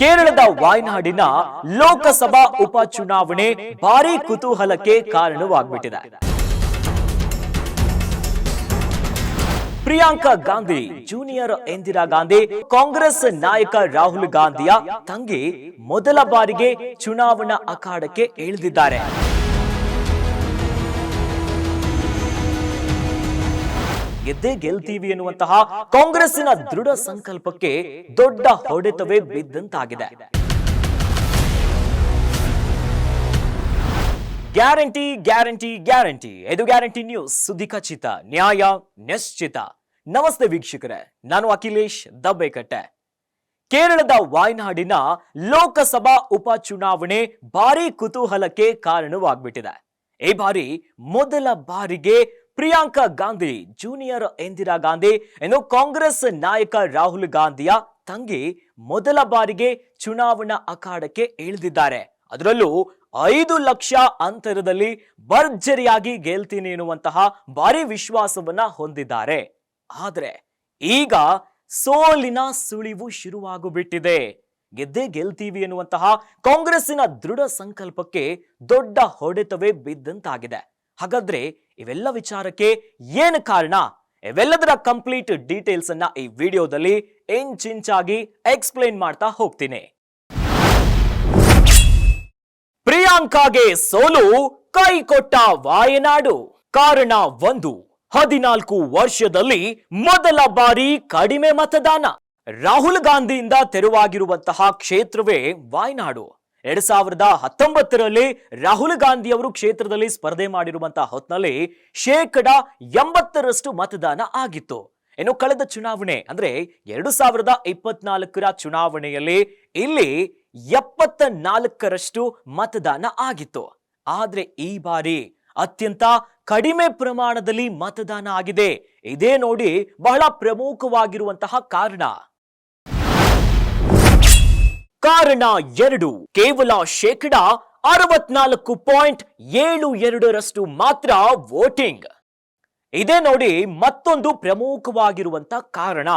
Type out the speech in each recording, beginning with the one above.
ಕೇರಳದ ವಾಯ್ನಾಡಿನ ಲೋಕಸಭಾ ಉಪಚುನಾವಣೆ ಭಾರೀ ಕುತೂಹಲಕ್ಕೆ ಕಾರಣವಾಗ್ಬಿಟ್ಟಿದೆ. ಪ್ರಿಯಾಂಕಾ ಗಾಂಧಿ ಜೂನಿಯರ್ ಇಂದಿರಾ ಗಾಂಧಿ ಕಾಂಗ್ರೆಸ್ ನಾಯಕ ರಾಹುಲ್ ಗಾಂಧಿಯ ತಂಗಿ ಮೊದಲ ಬಾರಿಗೆ ಚುನಾವಣಾ ಅಖಾಡಕ್ಕೆ ಇಳಿದಿದ್ದಾರೆ. ಗೆದ್ದೇ ಗೆಲ್ತೀವಿ ಎನ್ನುವಂತಹ ಕಾಂಗ್ರೆಸ್ಸಿನ ದೃಢ ಸಂಕಲ್ಪಕ್ಕೆ ದೊಡ್ಡ ಹೊಡೆತವೇ ಬಿದ್ದಂತಾಗಿದೆ. ಗ್ಯಾರಂಟಿ ಗ್ಯಾರಂಟಿ ಗ್ಯಾರಂಟಿ, ಇದು ಗ್ಯಾರಂಟಿ ನ್ಯೂಸ್, ಸುದ್ದಿ ಖಚಿತ, ನ್ಯಾಯ ನಿಶ್ಚಿತ. ನಮಸ್ತೆ ವೀಕ್ಷಕರೇ, ನಾನು ಅಖಿಲೇಶ್ ದಬ್ಬೆಕಟ್ಟೆ. ಕೇರಳದ ವಾಯ್ನಾಡಿನ ಲೋಕಸಭಾ ಉಪಚುನಾವಣೆ ಭಾರೀ ಕುತೂಹಲಕ್ಕೆ ಕಾರಣವಾಗ್ಬಿಟ್ಟಿದೆ. ಈ ಬಾರಿ ಮೊದಲ ಬಾರಿಗೆ ಪ್ರಿಯಾಂಕಾ ಗಾಂಧಿ ಜೂನಿಯರ್ ಇಂದಿರಾ ಗಾಂಧಿ ಇನ್ನು ಕಾಂಗ್ರೆಸ್ ನಾಯಕ ರಾಹುಲ್ ಗಾಂಧಿಯ ತಂಗಿ ಮೊದಲ ಬಾರಿಗೆ ಚುನಾವಣಾ ಅಖಾಡಕ್ಕೆ ಇಳಿದಿದ್ದಾರೆ. ಅದರಲ್ಲೂ 5 ಲಕ್ಷ ಅಂತರದಲ್ಲಿ ಭರ್ಜರಿಯಾಗಿ ಗೆಲ್ತೀನಿ ಎನ್ನುವಂತಹ ಭಾರಿ ವಿಶ್ವಾಸವನ್ನ ಹೊಂದಿದ್ದಾರೆ. ಆದ್ರೆ ಈಗ ಸೋಲಿನ ಸುಳಿವು ಶುರುವಾಗುಬಿಟ್ಟಿದೆ. ಗೆದ್ದೇ ಗೆಲ್ತೀವಿ ಎನ್ನುವಂತಹ ಕಾಂಗ್ರೆಸ್ಸಿನ ದೃಢ ಸಂಕಲ್ಪಕ್ಕೆ ದೊಡ್ಡ ಹೊಡೆತವೇ ಬಿದ್ದಂತಾಗಿದೆ. ಹಾಗಾದ್ರೆ ಇವೆಲ್ಲ ವಿಚಾರಕ್ಕೆ ಏನು ಕಾರಣ? ಇವೆಲ್ಲದರ ಕಂಪ್ಲೀಟ್ ಡೀಟೇಲ್ಸ್ ಅನ್ನ ಈ ವಿಡಿಯೋದಲ್ಲಿ ಇಂಚಾಗಿ ಎಕ್ಸ್ಪ್ಲೈನ್ ಮಾಡ್ತಾ ಹೋಗ್ತೀನಿ. ಪ್ರಿಯಾಂಕಾಗೆ ಸೋಲು ಕೈ ಕೊಟ್ಟ ವಾಯನಾಡು. ಕಾರಣ 1, 14 ವರ್ಷದಲ್ಲಿ ಮೊದಲ ಬಾರಿ ಕಡಿಮೆ ಮತದಾನ. ರಾಹುಲ್ ಗಾಂಧಿಯಿಂದ ತೆರವಾಗಿರುವಂತಹ ಕ್ಷೇತ್ರವೇ ವಾಯ್ನಾಡು. 2019ರಲ್ಲಿ ರಾಹುಲ್ ಗಾಂಧಿ ಅವರು ಕ್ಷೇತ್ರದಲ್ಲಿ ಸ್ಪರ್ಧೆ ಮಾಡಿರುವಂತಹ ಹೊತ್ತಿನಲ್ಲಿ 80% ಮತದಾನ ಆಗಿತ್ತು. ಇನ್ನು ಕಳೆದ ಚುನಾವಣೆ ಅಂದ್ರೆ 2024ರ ಚುನಾವಣೆಯಲ್ಲಿ ಇಲ್ಲಿ 74% ಮತದಾನ ಆಗಿತ್ತು. ಆದ್ರೆ ಈ ಬಾರಿ ಅತ್ಯಂತ ಕಡಿಮೆ ಪ್ರಮಾಣದಲ್ಲಿ ಮತದಾನ ಆಗಿದೆ. ಇದೇ ನೋಡಿ ಬಹಳ ಪ್ರಮುಖವಾಗಿರುವಂತಹ ಕಾರಣ. ಕಾರಣ 2, ಕೇವಲ 64.72% ಮಾತ್ರ ವೋಟಿಂಗ್. ಇದೇ ನೋಡಿ ಮತ್ತೊಂದು ಪ್ರಮುಖವಾಗಿರುವಂತ ಕಾರಣ.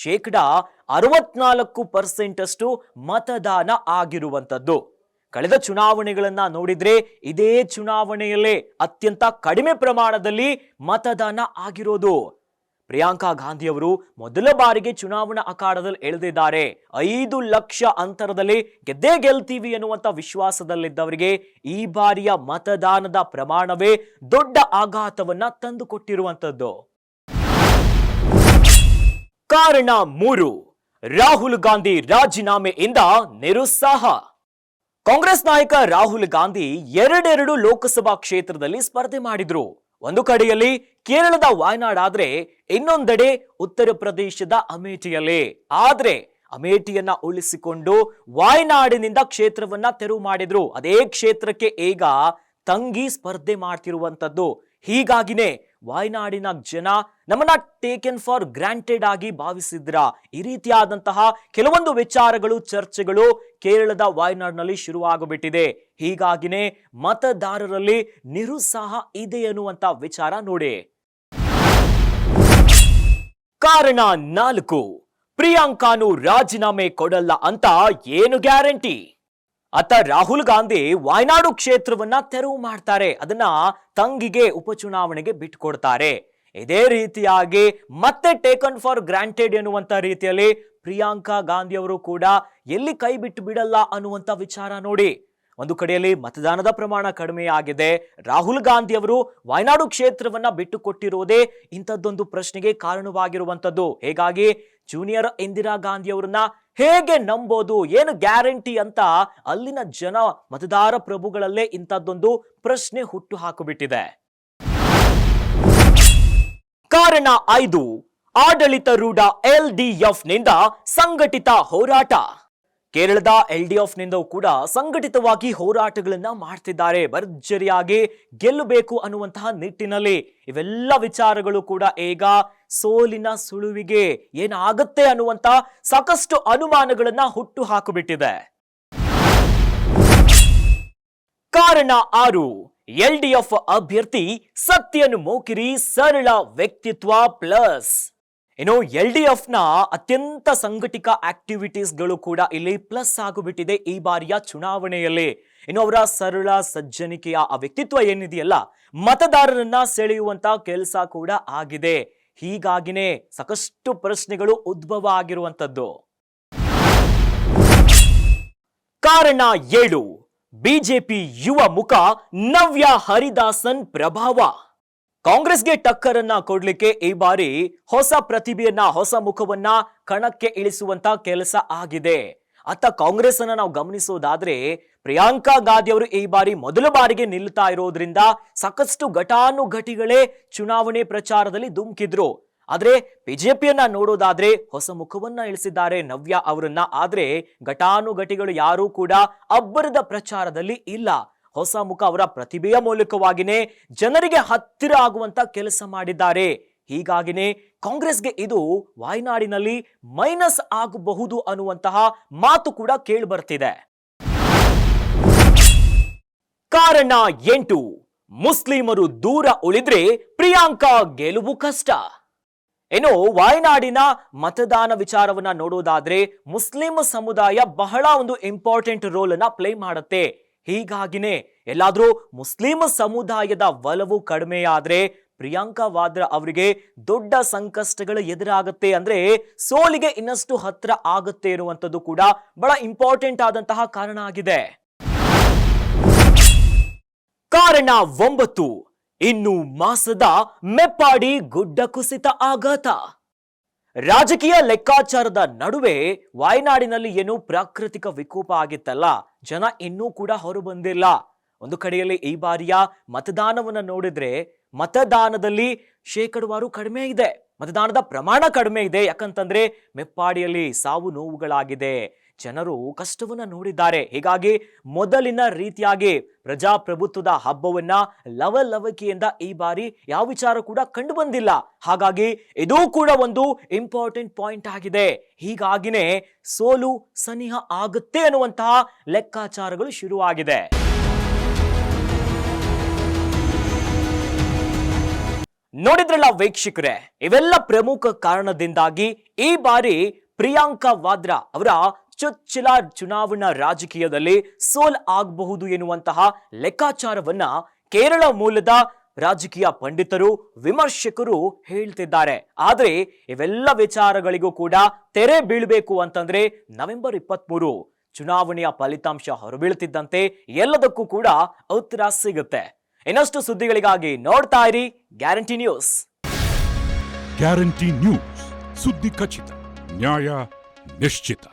64% ಅಷ್ಟು ಮತದಾನ ಆಗಿರುವಂತದ್ದು. ಕಳೆದ ಚುನಾವಣೆಗಳನ್ನ ನೋಡಿದ್ರೆ ಇದೇ ಚುನಾವಣೆಯಲ್ಲೇ ಅತ್ಯಂತ ಕಡಿಮೆ ಪ್ರಮಾಣದಲ್ಲಿ ಮತದಾನ ಆಗಿರೋದು. ಪ್ರಿಯಾಂಕಾ ಗಾಂಧಿ ಅವರು ಮೊದಲ ಬಾರಿಗೆ ಚುನಾವಣಾ ಅಖಾಡದಲ್ಲಿ ಇಳಿದಿದ್ದಾರೆ. 5 ಲಕ್ಷ ಅಂತರದಲ್ಲಿ ಗೆದ್ದೇ ಗೆಲ್ತೀವಿ ಎನ್ನುವಂತ ವಿಶ್ವಾಸದಲ್ಲಿದ್ದವರಿಗೆ ಈ ಬಾರಿಯ ಮತದಾನದ ಪ್ರಮಾಣವೇ ದೊಡ್ಡ ಆಘಾತವನ್ನ ತಂದುಕೊಟ್ಟಿರುವಂತದ್ದು. ಕಾರಣ 3, ರಾಹುಲ್ ಗಾಂಧಿ ರಾಜೀನಾಮೆಯಿಂದ ನಿರುತ್ಸಾಹ. ಕಾಂಗ್ರೆಸ್ ನಾಯಕ ರಾಹುಲ್ ಗಾಂಧಿ 2 ಲೋಕಸಭಾ ಕ್ಷೇತ್ರದಲ್ಲಿ ಸ್ಪರ್ಧೆ ಮಾಡಿದ್ರು. ಒಂದು ಕಡೆಯಲ್ಲಿ ಕೇರಳದ ವಾಯ್ನಾಡ್ ಆದ್ರೆ ಇನ್ನೊಂದೆಡೆ ಉತ್ತರ ಪ್ರದೇಶದ ಅಮೇಠಿಯಲ್ಲಿ. ಆದ್ರೆ ಅಮೇಠಿಯನ್ನ ಉಳಿಸಿಕೊಂಡು ವಾಯ್ನಾಡಿನಿಂದ ಕ್ಷೇತ್ರವನ್ನ ತೆರವು ಮಾಡಿದ್ರು. ಅದೇ ಕ್ಷೇತ್ರಕ್ಕೆ ಈಗ ತಂಗಿ ಸ್ಪರ್ಧೆ ಮಾಡ್ತಿರುವಂತದ್ದು. ಹೀಗಾಗಿನೇ ವಾಯ್ನಾಡಿನ ಜನ ನಮ್ಮನ್ನ ಟೇಕನ್ ಫಾರ್ ಗ್ರಾಂಟೆಡ್ ಆಗಿ ಭಾವಿಸಿದ್ರ. ಈ ರೀತಿಯಾದಂತಹ ಕೆಲವೊಂದು ವಿಚಾರಗಳು, ಚರ್ಚೆಗಳು ಕೇರಳದ ವಾಯ್ನಾಡ್ನಲ್ಲಿ ಶುರುವಾಗಬಿಟ್ಟಿದೆ. ಹೀಗಾಗಿನೇ ಮತದಾರರಲ್ಲಿ ನಿರುತ್ಸಾಹ ಇದೆ ಎನ್ನುವಂತ ವಿಚಾರ ನೋಡಿ. ಕಾರಣ 4, ಪ್ರಿಯಾಂಕಾನು ರಾಜೀನಾಮೆ ಕೊಡಲ್ಲ ಅಂತ ಏನು ಗ್ಯಾರಂಟಿ? ಅತ್ತ ರಾಹುಲ್ ಗಾಂಧಿ ವಾಯ್ನಾಡು ಕ್ಷೇತ್ರವನ್ನ ತೆರವು ಮಾಡ್ತಾರೆ, ಅದನ್ನ ತಂಗಿಗೆ ಉಪಚುನಾವಣೆಗೆ ಬಿಟ್ಟುಕೊಡ್ತಾರೆ. ಇದೇ ರೀತಿಯಾಗಿ ಮತ್ತೆ ಟೇಕನ್ ಫಾರ್ ಗ್ರಾಂಟೆಡ್ ಎನ್ನುವಂತ ರೀತಿಯಲ್ಲಿ ಪ್ರಿಯಾಂಕಾ ಗಾಂಧಿ ಅವರು ಕೂಡ ಎಲ್ಲಿ ಕೈ ಬಿಟ್ಟು ಬಿಡಲ್ಲ ಅನ್ನುವಂತ ವಿಚಾರ ನೋಡಿ. ಒಂದು ಕಡೆಯಲ್ಲಿ ಮತದಾನದ ಪ್ರಮಾಣ ಕಡಿಮೆ ಆಗಿದೆ. ರಾಹುಲ್ ಗಾಂಧಿ ಅವರು ವಾಯ್ನಾಡು ಕ್ಷೇತ್ರವನ್ನ ಬಿಟ್ಟುಕೊಟ್ಟಿರೋದೇ ಇಂಥದ್ದೊಂದು ಪ್ರಶ್ನೆಗೆ ಕಾರಣವಾಗಿರುವಂತದ್ದು. ಹೀಗಾಗಿ ಜೂನಿಯರ್ ಇಂದಿರಾ ಗಾಂಧಿ ಅವರನ್ನ ಹೇಗೆ ನಂಬೋದು, ಏನು ಗ್ಯಾರಂಟಿ ಅಂತ ಅಲ್ಲಿನ ಜನ, ಮತದಾರ ಪ್ರಭುಗಳಲ್ಲೇ ಇಂಥದ್ದೊಂದು ಪ್ರಶ್ನೆ ಹುಟ್ಟು ಹಾಕಿಬಿಟ್ಟಿದೆ. ಕಾರಣ 5, ಆಡಳಿತಾರೂಢ LDF ನಿಂದ ಸಂಘಟಿತ ಹೋರಾಟ. ಕೇರಳದ LDF ನಿಂದ ಕೂಡ ಸಂಘಟಿತವಾಗಿ ಹೋರಾಟಗಳನ್ನ ಮಾಡ್ತಿದ್ದಾರೆ, ಭರ್ಜರಿಯಾಗಿ ಗೆಲ್ಲಬೇಕು ಅನ್ನುವಂತಹ ನಿಟ್ಟಿನಲ್ಲಿ. ಇವೆಲ್ಲ ವಿಚಾರಗಳು ಕೂಡ ಈಗ ಸೋಲಿನ ಸುಳುವಿಗೆ ಏನಾಗುತ್ತೆ ಅನ್ನುವಂತ ಸಾಕಷ್ಟು ಅನುಮಾನಗಳನ್ನ ಹುಟ್ಟು ಹಾಕಿಬಿಟ್ಟಿದೆ. ಕಾರಣ 6, LDF ಅಭ್ಯರ್ಥಿ ಸತ್ಯನ್ ಮೋಕಿರಿ ಸರಳ ವ್ಯಕ್ತಿತ್ವ ಪ್ಲಸ್. ಇನ್ನು LDF ನ ಅತ್ಯಂತ ಸಂಘಟಿತ ಆಕ್ಟಿವಿಟೀಸ್ಗಳು ಕೂಡ ಇಲ್ಲಿ ಪ್ಲಸ್ ಆಗಿಬಿಟ್ಟಿದೆ ಈ ಬಾರಿಯ ಚುನಾವಣೆಯಲ್ಲಿ. ಇನ್ನು ಅವರ ಸರಳ ಸಜ್ಜನಿಕೆಯ ಆ ವ್ಯಕ್ತಿತ್ವ ಏನಿದೆಯಲ್ಲ, ಮತದಾರರನ್ನ ಸೆಳೆಯುವಂತ ಕೆಲಸ ಕೂಡ ಆಗಿದೆ. ಹೀಗಾಗಿನೇ ಸಾಕಷ್ಟು ಪ್ರಶ್ನೆಗಳು ಉದ್ಭವ ಆಗಿರುವಂತದ್ದು. ಕಾರಣ 7, ಬಿಜೆಪಿ ಯುವ ಮುಖ ನವ್ಯ ಹರಿದಾಸನ್ ಪ್ರಭಾವ. ಕಾಂಗ್ರೆಸ್ಗೆ ಟಕ್ಕರನ್ನ ಕೊಡ್ಲಿಕ್ಕೆ ಈ ಬಾರಿ ಹೊಸ ಪ್ರತಿಭೆಯನ್ನ, ಹೊಸ ಮುಖವನ್ನ ಕಣಕ್ಕೆ ಇಳಿಸುವಂತ ಕೆಲಸ ಆಗಿದೆ. ಅತ್ತ ಕಾಂಗ್ರೆಸ್ ಅನ್ನ ನಾವು ಗಮನಿಸೋದಾದ್ರೆ, ಪ್ರಿಯಾಂಕಾ ಗಾಂಧಿ ಅವರು ಈ ಬಾರಿ ಮೊದಲ ಬಾರಿಗೆ ನಿಲ್ತಾ ಇರೋದ್ರಿಂದ ಸಾಕಷ್ಟು ಘಟಾನುಘಟಿಗಳೇ ಚುನಾವಣೆ ಪ್ರಚಾರದಲ್ಲಿ ಧುಮುಕಿದ್ರು. ಆದ್ರೆ ಬಿಜೆಪಿಯನ್ನ ನೋಡೋದಾದ್ರೆ ಹೊಸ ಮುಖವನ್ನ ಇಳಿಸಿದ್ದಾರೆ ನವ್ಯ ಅವರನ್ನ. ಆದ್ರೆ ಘಟಾನುಘಟಿಗಳು ಯಾರೂ ಕೂಡ ಅಬ್ಬರದ ಪ್ರಚಾರದಲ್ಲಿ ಇಲ್ಲ. ಹೊಸ ಮುಖ ಅವರ ಪ್ರತಿಭೆಯ ಮೂಲಕವಾಗಿನೇ ಜನರಿಗೆ ಹತ್ತಿರ ಆಗುವಂತ ಕೆಲಸ ಮಾಡಿದ್ದಾರೆ. ಹೀಗಾಗಿನೇ ಕಾಂಗ್ರೆಸ್ಗೆ ಇದು ವಾಯ್ನಾಡಿನಲ್ಲಿ ಮೈನಸ್ ಆಗಬಹುದು ಅನ್ನುವಂತಹ ಮಾತು ಕೂಡ ಕೇಳಿ ಬರ್ತಿದೆ. ಕಾರಣ 8, ಮುಸ್ಲಿಮರು ದೂರ ಉಳಿದ್ರೆ ಪ್ರಿಯಾಂಕಾ ಗೆಲುವು ಕಷ್ಟ. ಇನ್ನು ವಾಯ್ನಾಡಿನ ಮತದಾನ ವಿಚಾರವನ್ನ ನೋಡೋದಾದ್ರೆ ಮುಸ್ಲಿಂ ಸಮುದಾಯ ಬಹಳ ಒಂದು ಇಂಪಾರ್ಟೆಂಟ್ ರೋಲ್ ಅನ್ನ ಪ್ಲೇ ಮಾಡುತ್ತೆ. ಹೀಗಾಗಿನೇ ಎಲ್ಲಾದ್ರೂ ಮುಸ್ಲಿಂ ಸಮುದಾಯದ ಒಲವು ಕಡಿಮೆಯಾದ್ರೆ ಪ್ರಿಯಾಂಕಾ ವಾದ್ರಾ ಅವರಿಗೆ ದೊಡ್ಡ ಸಂಕಷ್ಟಗಳು ಎದುರಾಗುತ್ತೆ. ಅಂದ್ರೆ ಸೋಲಿಗೆ ಇನ್ನಷ್ಟು ಹತ್ರ ಆಗುತ್ತೆ ಇರುವಂತದ್ದು ಕೂಡ ಬಹಳ ಇಂಪಾರ್ಟೆಂಟ್ ಆದಂತಹ ಕಾರಣ ಆಗಿದೆ. ಕಾರಣ 9, ಇನ್ನು ಮಾಸದ ಮೆಪ್ಪಾಡಿ ಗುಡ್ಡ ಕುಸಿತ ಆಘಾತ. ರಾಜಕೀಯ ಲೆಕ್ಕಾಚಾರದ ನಡುವೆ ವಾಯ್ನಾಡಿನಲ್ಲಿ ಏನು ಪ್ರಾಕೃತಿಕ ವಿಕೋಪ ಆಗಿತ್ತಲ್ಲ, ಜನ ಇನ್ನೂ ಕೂಡ ಹೊರಬಂದಿಲ್ಲ. ಒಂದು ಕಡೆಯಲ್ಲಿ ಈ ಬಾರಿಯ ಮತದಾನವನ್ನ ನೋಡಿದ್ರೆ ಮತದಾನದಲ್ಲಿ ಶೇಕಡವಾರು ಕಡಿಮೆ ಇದೆ, ಮತದಾನದ ಪ್ರಮಾಣ ಕಡಿಮೆ ಇದೆ. ಯಾಕಂತಂದ್ರೆ ಮೆಪ್ಪಾಡಿಯಲ್ಲಿ ಸಾವು ನೋವುಗಳಾಗಿದೆ, ಜನರು ಕಷ್ಟವನ್ನ ನೋಡಿದ್ದಾರೆ. ಹೀಗಾಗಿ ಮೊದಲಿನ ರೀತಿಯಾಗಿ ಪ್ರಜಾಪ್ರಭುತ್ವದ ಹಬ್ಬವನ್ನ ಲವಲವಿಕೆಯಿಂದ ಈ ಬಾರಿ ಯಾವ ವಿಚಾರ ಕೂಡ ಕಂಡು ಬಂದಿಲ್ಲ. ಹಾಗಾಗಿ ಇದು ಕೂಡ ಒಂದು ಇಂಪಾರ್ಟೆಂಟ್ ಪಾಯಿಂಟ್ ಆಗಿದೆ. ಹೀಗಾಗಿನೇ ಸೋಲು ಸನಿಹ ಆಗುತ್ತೆ ಅನ್ನುವಂತಹ ಲೆಕ್ಕಾಚಾರಗಳು ಶುರುವಾಗಿದೆ. ನೋಡಿದ್ರಲ್ಲ ವೀಕ್ಷಕರೇ, ಇವೆಲ್ಲ ಪ್ರಮುಖ ಕಾರಣದಿಂದಾಗಿ ಈ ಬಾರಿ ಪ್ರಿಯಾಂಕಾ ವಾದ್ರಾ ಅವರ ಚೊಚ್ಚಲ ಚುನಾವಣಾ ರಾಜಕೀಯದಲ್ಲಿ ಸೋಲ್ ಆಗಬಹುದು ಎನ್ನುವಂತಹ ಲೆಕ್ಕಾಚಾರವನ್ನ ಕೇರಳ ಮೂಲದ ರಾಜಕೀಯ ಪಂಡಿತರು, ವಿಮರ್ಶಕರು ಹೇಳ್ತಿದ್ದಾರೆ. ಆದ್ರೆ ಇವೆಲ್ಲ ವಿಚಾರಗಳಿಗೂ ಕೂಡ ತೆರೆ ಬೀಳಬೇಕು ಅಂತಂದ್ರೆ ನವೆಂಬರ್ 23 ಚುನಾವಣೆಯ ಫಲಿತಾಂಶ ಹೊರಬೀಳ್ತಿದ್ದಂತೆ ಎಲ್ಲದಕ್ಕೂ ಕೂಡ ಉತ್ತರ ಸಿಗುತ್ತೆ. ಇನ್ನಷ್ಟು ಸುದ್ದಿಗಳಿಗಾಗಿ ನೋಡ್ತಾ ಇರಿ ಗ್ಯಾರಂಟಿ ನ್ಯೂಸ್. ಗ್ಯಾರಂಟಿ ನ್ಯೂಸ್, ಸುದ್ದಿ ಖಚಿತ, ನ್ಯಾಯ ನಿಶ್ಚಿತ.